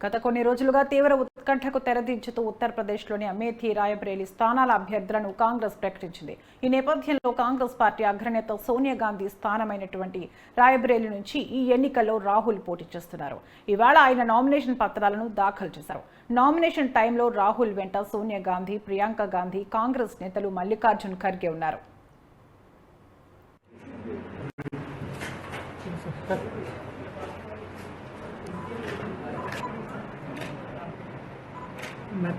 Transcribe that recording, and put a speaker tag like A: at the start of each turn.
A: గత కొన్ని రోజులుగా తీవ్ర ఉత్కంఠకు తెరదించుతూ ఉత్తరప్రదేశ్లోని అమేథీ రాయబరేలీ స్థానాల అభ్యర్థులను కాంగ్రెస్ ప్రకటించింది. ఈ నేపథ్యంలో కాంగ్రెస్ పార్టీ అగ్రనేత సోనియా గాంధీ స్థానమైనటువంటి రాయబరేలీ నుంచి ఈ ఎన్నికల్లో రాహుల్ పోటీ చేస్తున్నారు. ఇవాళ ఆయన నామినేషన్ పత్రాలను దాఖలు చేశారు. నామినేషన్ టైంలో రాహుల్ వెంట సోనియా గాంధీ, ప్రియాంక గాంధీ, కాంగ్రెస్ నేతలు మల్లికార్జున్ ఖర్గే ఉన్నారు.
B: मैं